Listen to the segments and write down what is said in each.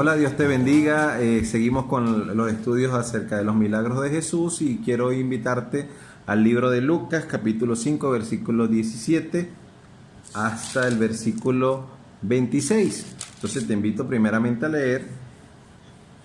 Hola, Dios te bendiga. Seguimos con los estudios acerca de los milagros de Jesús y quiero invitarte al libro de Lucas, capítulo 5, versículo 17 hasta el versículo 26. Entonces te invito primeramente a leer.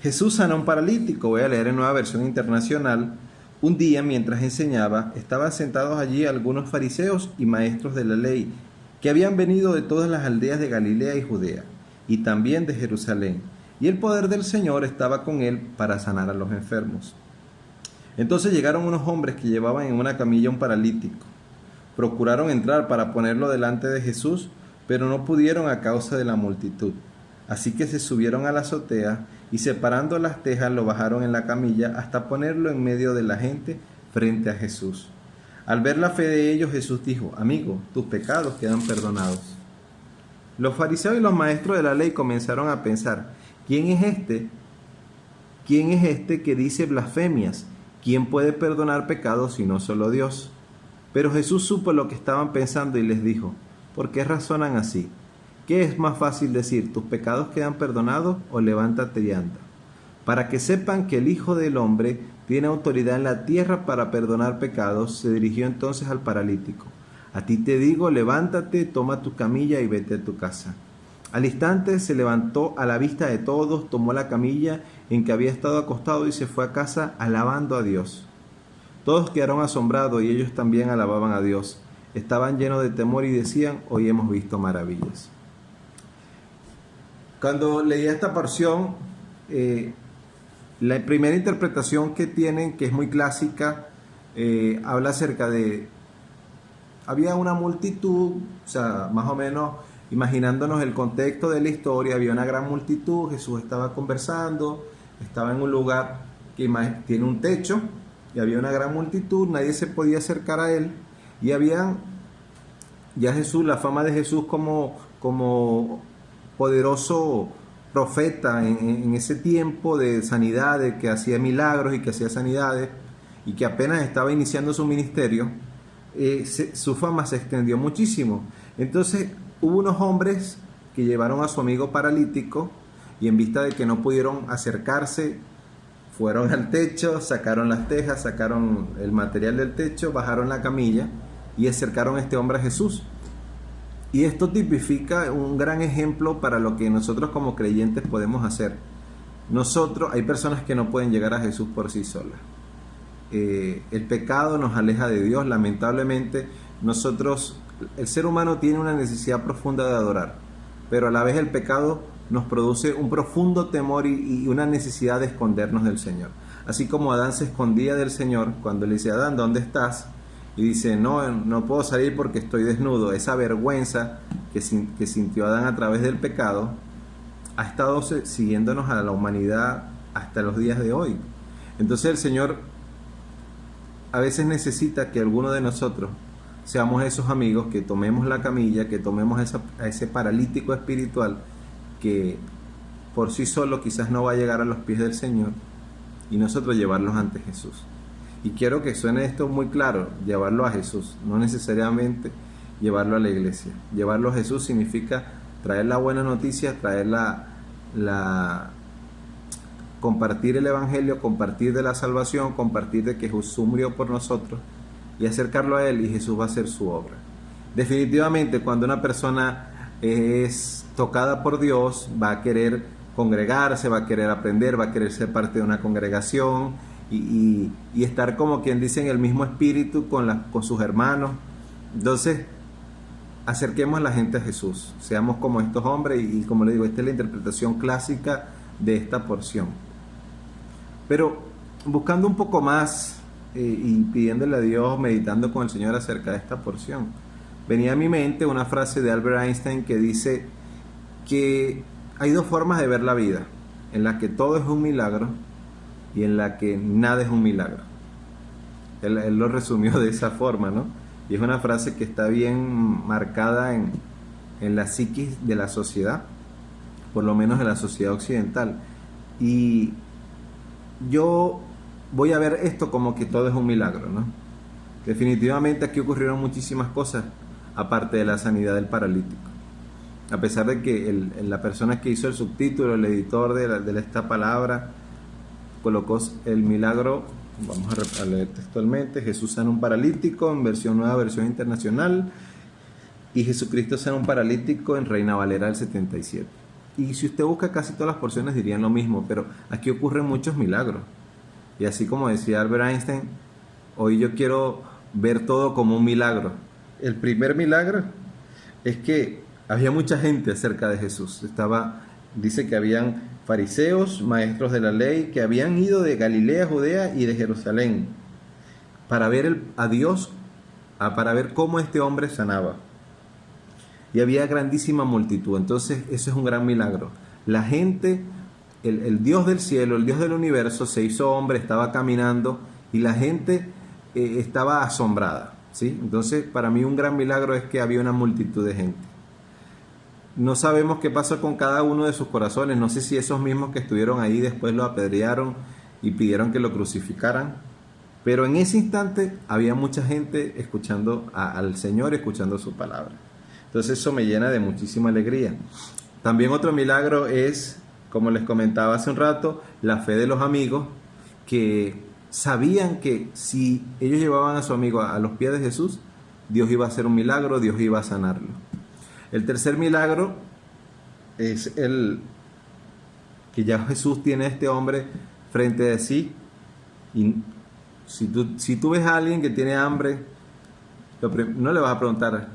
Jesús sana a un paralítico. Voy a leer en Nueva Versión Internacional. Un día, mientras enseñaba, estaban sentados allí algunos fariseos y maestros de la ley, que habían venido de todas las aldeas de Galilea y Judea, y también de Jerusalén, y el poder del Señor estaba con él para sanar a los enfermos. Entonces llegaron unos hombres que llevaban en una camilla un paralítico. Procuraron entrar para ponerlo delante de Jesús, pero no pudieron a causa de la multitud. Así que se subieron a la azotea y separando las tejas lo bajaron en la camilla hasta ponerlo en medio de la gente frente a Jesús. Al ver la fe de ellos, Jesús dijo: Amigo, tus pecados quedan perdonados. Los fariseos y los maestros de la ley comenzaron a pensar: ¿Quién es este? ¿Quién es este que dice blasfemias? ¿Quién puede perdonar pecados sino solo Dios? Pero Jesús supo lo que estaban pensando y les dijo: ¿Por qué razonan así? ¿Qué es más fácil decir, tus pecados quedan perdonados, o levántate y anda? Para que sepan que el Hijo del Hombre tiene autoridad en la tierra para perdonar pecados, se dirigió entonces al paralítico: A ti te digo, levántate, toma tu camilla y vete a tu casa. Al instante se levantó a la vista de todos, tomó la camilla en que había estado acostado y se fue a casa alabando a Dios. Todos quedaron asombrados y ellos también alababan a Dios. Estaban llenos de temor y decían: Hoy hemos visto maravillas. Cuando leí esta porción, la primera interpretación que tienen, que es muy clásica, habla acerca de... Había una multitud, o sea, más o menos imaginándonos el contexto de la historia, había una gran multitud, Jesús estaba conversando, estaba en un lugar que tiene un techo, y había una gran multitud, nadie se podía acercar a él, y habían ya Jesús, la fama de Jesús como poderoso profeta en ese tiempo de sanidad, de que hacía milagros y que hacía sanidades, y que apenas estaba iniciando su ministerio, su fama se extendió muchísimo. Entonces hubo unos hombres que llevaron a su amigo paralítico, y en vista de que no pudieron acercarse, fueron al techo, sacaron las tejas, sacaron el material del techo, bajaron la camilla y acercaron a este hombre a Jesús. Y esto tipifica un gran ejemplo para lo que nosotros como creyentes podemos hacer. Hay personas que no pueden llegar a Jesús por sí solas. El pecado nos aleja de Dios. Lamentablemente, el ser humano tiene una necesidad profunda de adorar, pero a la vez el pecado nos produce un profundo temor y una necesidad de escondernos del Señor. Así como Adán se escondía del Señor cuando le dice: Adán, ¿dónde estás? Y dice: no puedo salir porque estoy desnudo. Esa vergüenza que sintió Adán a través del pecado ha estado siguiéndonos a la humanidad hasta los días de hoy. Entonces el Señor a veces necesita que alguno de nosotros seamos esos amigos que tomemos la camilla, que tomemos a ese paralítico espiritual que por sí solo quizás no va a llegar a los pies del Señor, y nosotros llevarlos ante Jesús. Y quiero que suene esto muy claro: llevarlo a Jesús, no necesariamente llevarlo a la iglesia. Llevarlo a Jesús significa traer la buena noticia, traer compartir el evangelio, compartir de la salvación, compartir de que Jesús murió por nosotros, y acercarlo a Él, y Jesús va a hacer su obra. Definitivamente, cuando una persona es tocada por Dios, va a querer congregarse, va a querer aprender, va a querer ser parte de una congregación y estar, como quien dice, en el mismo espíritu con sus hermanos. Entonces, acerquemos a la gente a Jesús, seamos como estos hombres, y como le digo, esta es la interpretación clásica de esta porción. Pero buscando un poco más y pidiéndole a Dios, meditando con el Señor acerca de esta porción, venía a mi mente una frase de Albert Einstein que dice que hay dos formas de ver la vida: en la que todo es un milagro y en la que nada es un milagro. Él lo resumió de esa forma, ¿no? Y es una frase que está bien marcada en la psiquis de la sociedad, por lo menos en la sociedad occidental. Y yo voy a ver esto como que todo es un milagro, ¿no? Definitivamente aquí ocurrieron muchísimas cosas aparte de la sanidad del paralítico. a pesar de que la persona que hizo el subtítulo, el editor de esta palabra, colocó el milagro, vamos a leer textualmente: Jesús sana un paralítico en versión nueva, versión internacional, y Jesucristo sana un paralítico en Reina Valera del 77. Y si usted busca, casi todas las porciones dirían lo mismo, pero aquí ocurren muchos milagros. Y así como decía Albert Einstein, hoy yo quiero ver todo como un milagro. El primer milagro es que había mucha gente cerca de Jesús. Dice que habían fariseos, maestros de la ley, que habían ido de Galilea, Judea y de Jerusalén para ver a Dios, para ver cómo este hombre sanaba. Y había grandísima multitud. Entonces eso es un gran milagro. La gente, el Dios del cielo, el Dios del universo, se hizo hombre, estaba caminando y la gente estaba asombrada, ¿sí? Entonces para mí un gran milagro es que había una multitud de gente. No sabemos qué pasó con cada uno de sus corazones. No sé si esos mismos que estuvieron ahí después lo apedrearon y pidieron que lo crucificaran. Pero en ese instante había mucha gente escuchando al Señor, escuchando su palabra. Entonces eso me llena de muchísima alegría. También otro milagro es, como les comentaba hace un rato, la fe de los amigos, que sabían que si ellos llevaban a su amigo a los pies de Jesús, Dios iba a hacer un milagro, Dios iba a sanarlo. El tercer milagro es el que ya Jesús tiene a este hombre frente de sí. Y si tú ves a alguien que tiene hambre, no le vas a preguntar,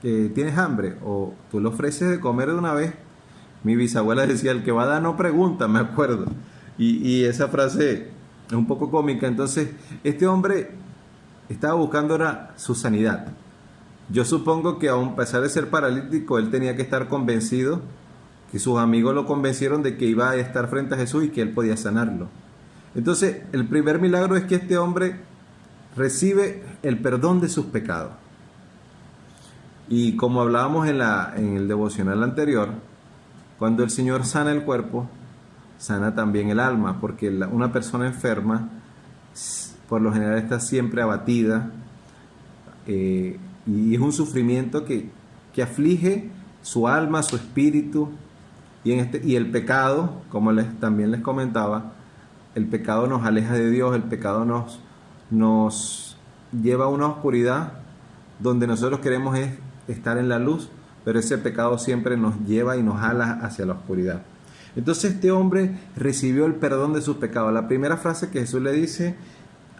¿tienes hambre? O tú le ofreces de comer de una vez. Mi bisabuela decía, el que va a dar no pregunta, me acuerdo. Y esa frase es un poco cómica. Entonces, este hombre estaba buscando ahora su sanidad. Yo supongo que a pesar de ser paralítico, él tenía que estar convencido, que sus amigos lo convencieron de que iba a estar frente a Jesús y que él podía sanarlo. Entonces, el primer milagro es que este hombre recibe el perdón de sus pecados. Y como hablábamos en el devocional anterior, cuando el Señor sana el cuerpo, sana también el alma, porque una persona enferma, por lo general, está siempre abatida, y es un sufrimiento que aflige su alma, su espíritu, y el pecado, como también les comentaba, el pecado nos aleja de Dios, el pecado nos lleva a una oscuridad donde nosotros queremos estar en la luz, pero ese pecado siempre nos lleva y nos jala hacia la oscuridad. Entonces este hombre recibió el perdón de sus pecados. La primera frase que Jesús le dice: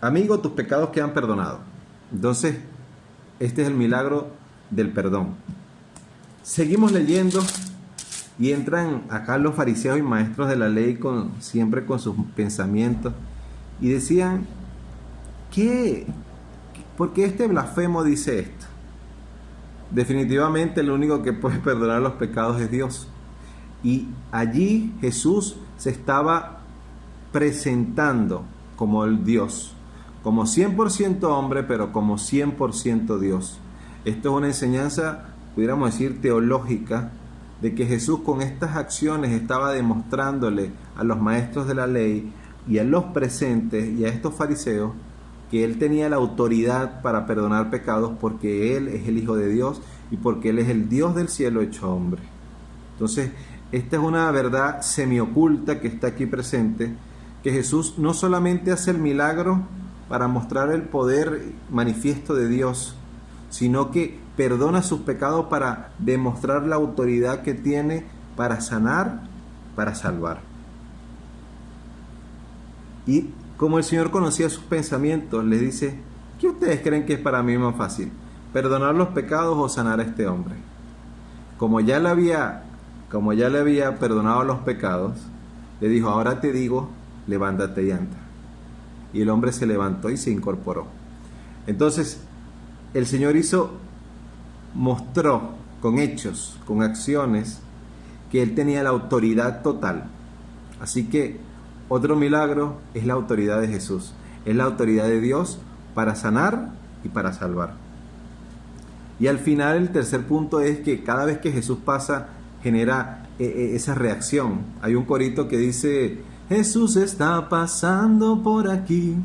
amigo, tus pecados quedan perdonados. Entonces, este es el milagro del perdón. Seguimos leyendo y entran acá los fariseos y maestros de la ley siempre con sus pensamientos y decían: ¿por qué este blasfemo dice esto? Definitivamente el único que puede perdonar los pecados es Dios. Y allí Jesús se estaba presentando como el Dios, como 100% hombre, pero como 100% Dios. Esto es una enseñanza, pudiéramos decir, teológica, de que Jesús con estas acciones estaba demostrándole a los maestros de la ley y a los presentes y a estos fariseos que Él tenía la autoridad para perdonar pecados, porque Él es el Hijo de Dios y porque Él es el Dios del cielo hecho hombre. Entonces, esta es una verdad semioculta que está aquí presente, que Jesús no solamente hace el milagro para mostrar el poder manifiesto de Dios, sino que perdona sus pecados para demostrar la autoridad que tiene para sanar, para salvar. Y como el Señor conocía sus pensamientos, les dice: ¿qué ustedes creen que es para mí más fácil? ¿Perdonar los pecados o sanar a este hombre? Como ya le había perdonado los pecados, le dijo: ahora te digo, levántate y anda. Y el hombre se levantó y se incorporó. Entonces, el Señor mostró con hechos, con acciones, que Él tenía la autoridad total. Así que otro milagro es la autoridad de Jesús. Es la autoridad de Dios para sanar y para salvar. Y al final el tercer punto es que cada vez que Jesús pasa, genera esa reacción. Hay un corito que dice: Jesús está pasando por aquí,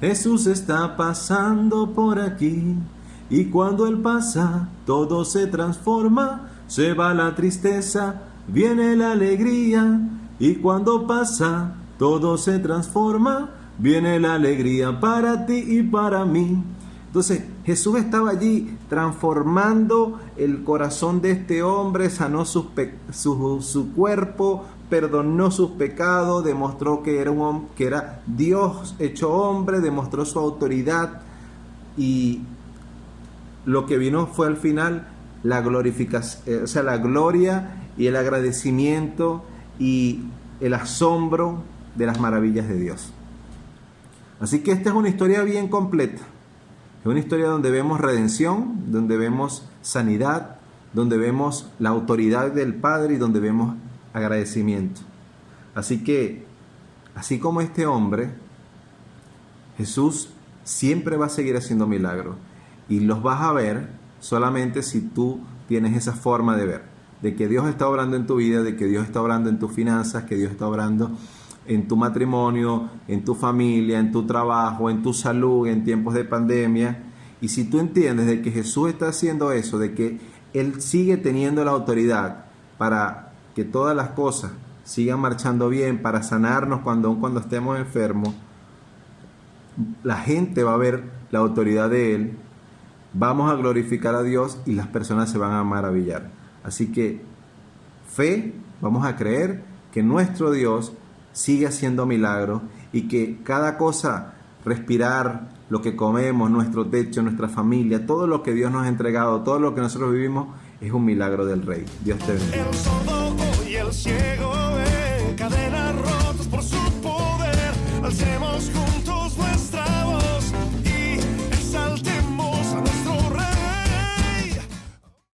Jesús está pasando por aquí. Y cuando Él pasa, todo se transforma, se va la tristeza, viene la alegría, y cuando pasa, todo se transforma, viene la alegría para ti y para mí. Entonces Jesús estaba allí transformando el corazón de este hombre, sanó su cuerpo, perdonó sus pecados, demostró que era Dios hecho hombre, demostró su autoridad, y lo que vino fue al final la glorificación, o sea, la gloria y el agradecimiento y el asombro de las maravillas de Dios. Así que esta es una historia bien completa. Es una historia donde vemos redención, donde vemos sanidad, donde vemos la autoridad del Padre y donde vemos agradecimiento. Así que, así como este hombre, Jesús siempre va a seguir haciendo milagros, y los vas a ver solamente si tú tienes esa forma de ver, de que Dios está obrando en tu vida, de que Dios está obrando en tus finanzas, que Dios está obrando en tu matrimonio, en tu familia, en tu trabajo, en tu salud, en tiempos de pandemia. Y si tú entiendes de que Jesús está haciendo eso, de que Él sigue teniendo la autoridad para que todas las cosas sigan marchando bien, para sanarnos cuando estemos enfermos, la gente va a ver la autoridad de Él, vamos a glorificar a Dios y las personas se van a maravillar. Así que fe, vamos a creer que nuestro Dios sigue haciendo milagros y que cada cosa, respirar, lo que comemos, nuestro techo, nuestra familia, todo lo que Dios nos ha entregado, todo lo que nosotros vivimos, es un milagro del Rey. Dios te bendiga. El sordo y el ciego ven cadenas rotas por su poder. Alcemos